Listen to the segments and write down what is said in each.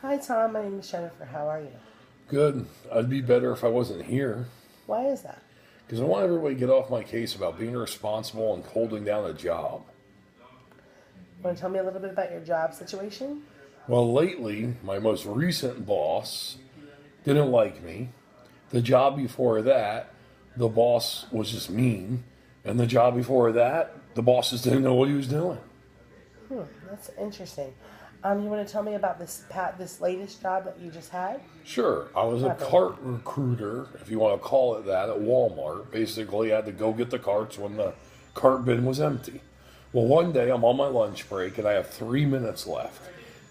Hi, Tom. My name is Jennifer. How are you? Good. I'd be better if I wasn't here. Why is that? Because I want everybody to get off my case about being responsible and holding down a job. Want to tell me a little bit about your job situation? Well, lately, my most recent boss didn't like me. The job before that, the boss was just mean. And the job before that, the boss just didn't know what he was doing. That's interesting. You want to tell me about this latest job that you just had? Sure, I was a Happened. cart recruiter, if you want to call it that, at Walmart. Basically, I had to go get the carts when the cart bin was empty. Well, one day I'm on my lunch break and I have 3 minutes left,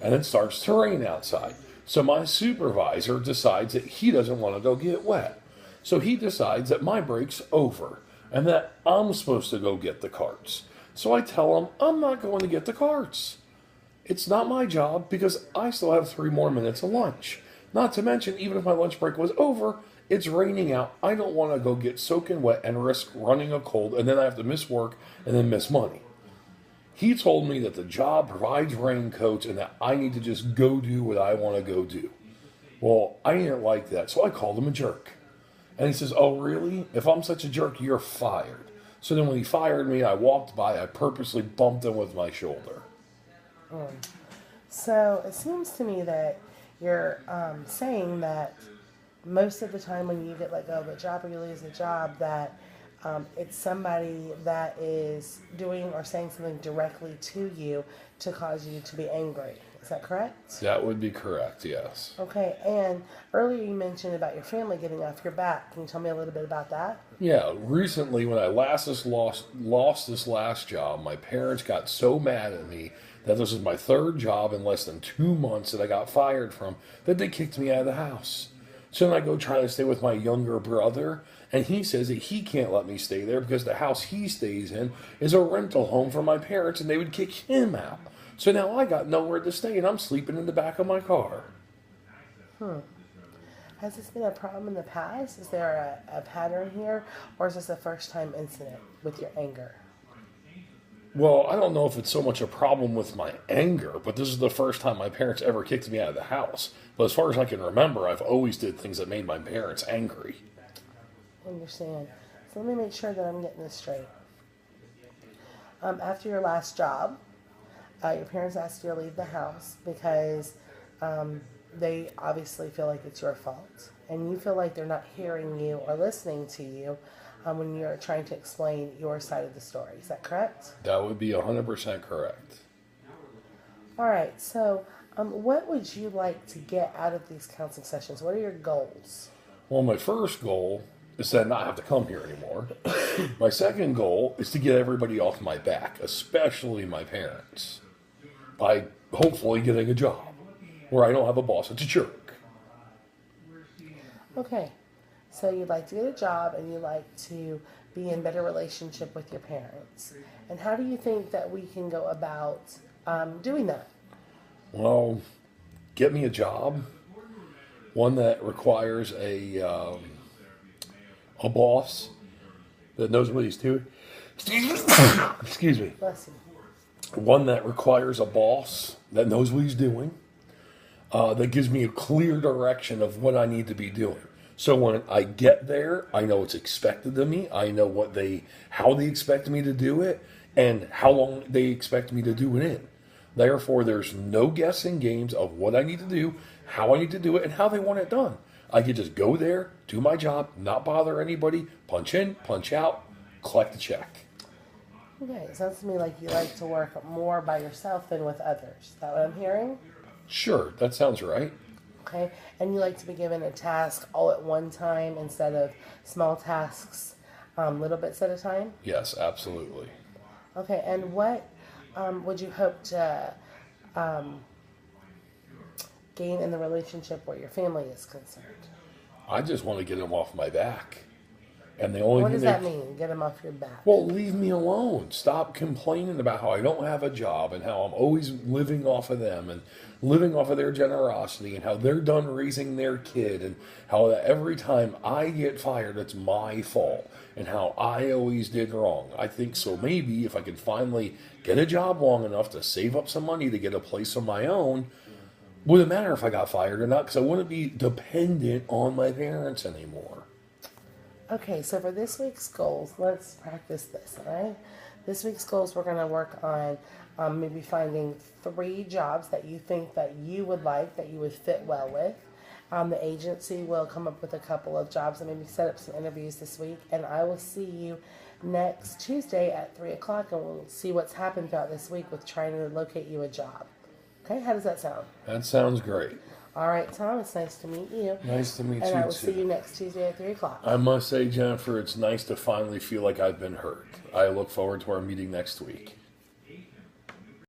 and it starts to rain outside. So my supervisor decides that he doesn't want to go get wet. So he decides that my break's over and that I'm supposed to go get the carts. So I tell him I'm not going to get the carts. It's not my job because I still have 3 more minutes of lunch. Not to mention, even if my lunch break was over, it's raining out. I don't want to go get soaking wet and risk running a cold, and then I have to miss work and then miss money. He told me that the job provides raincoats and that I need to just go do what I want to go do. Well, I didn't like that, so I called him a jerk. And he says, "Oh, really? If I'm such a jerk, you're fired." So then when he fired me, I walked by, I purposely bumped him with my shoulder. So it seems to me that you're saying that most of the time when you get let go of a job or you lose a job, that it's somebody that is doing or saying something directly to you to cause you to be angry. Is that correct? That would be correct, yes. Okay, and earlier you mentioned about your family getting off your back. Can you tell me a little bit about that? Yeah, recently when I lost this last job, my parents got so mad at me that this was my third job in less than 2 months that I got fired from, that they kicked me out of the house. So then I go try to stay with my younger brother, and he says that he can't let me stay there because the house he stays in is a rental home for my parents and they would kick him out. So now I got nowhere to stay and I'm sleeping in the back of my car. Has this been a problem in the past? Is there a pattern here, or is this a first time incident with your anger? Well, I don't know if it's so much a problem with my anger, but this is the first time my parents ever kicked me out of the house. But as far as I can remember, I've always did things that made my parents angry. I understand. So let me make sure that I'm getting this straight. After your last job, your parents asked you to leave the house because they obviously feel like it's your fault. And you feel like they're not hearing you or listening to you when you're trying to explain your side of the story. Is that correct? That would be 100% correct. All right. So what would you like to get out of these counseling sessions? What are your goals? Well, my first goal is to not have to come here anymore. My second goal is to get everybody off my back, especially my parents, by hopefully getting a job where I don't have a boss that's a jerk. Okay. So you'd like to get a job and you like to be in better relationship with your parents. And how do you think that we can go about doing that? Well, get me a job, one that requires a boss that knows what he's doing. Excuse me. Bless you. One that requires a boss that knows what he's doing, that gives me a clear direction of what I need to be doing. So when I get there, I know what's expected of me. I know how they expect me to do it, and how long they expect me to do it in. Therefore, there's no guessing games of what I need to do, how I need to do it, and how they want it done. I could just go there, do my job, not bother anybody, punch in, punch out, collect the check. Okay, it sounds to me like you like to work more by yourself than with others. Is that what I'm hearing? Sure, that sounds right. Okay, and you like to be given a task all at one time instead of small tasks, little bits at a time? Yes, absolutely. Okay, and what would you hope to gain in the relationship where your family is concerned? I just want to get them off my back. And the only What thing does they, that mean? Get them off your back. well, leave me alone. Stop complaining about how I don't have a job and how I'm always living off of them and living off of their generosity and how they're done raising their kid and how that every time I get fired, it's my fault and how I always did wrong. I think so maybe if I can finally get a job long enough to save up some money to get a place of my own, Wouldn't matter if I got fired or not because I wouldn't be dependent on my parents anymore. Okay, so for this week's goals, let's practice this, all right? This week's goals, we're going to work on maybe finding 3 jobs that you think that you would like, that you would fit well with. The agency will come up with a couple of jobs and maybe set up some interviews this week. And I will see you next Tuesday at 3 o'clock, and we'll see what's happened throughout this week with trying to locate you a job. Okay, how does that sound? That sounds great. All right, Tom, it's nice to meet you. Nice to meet you, And I will too. see you next Tuesday at 3 o'clock. I must say, Jennifer, it's nice to finally feel like I've been heard. I look forward to our meeting next week.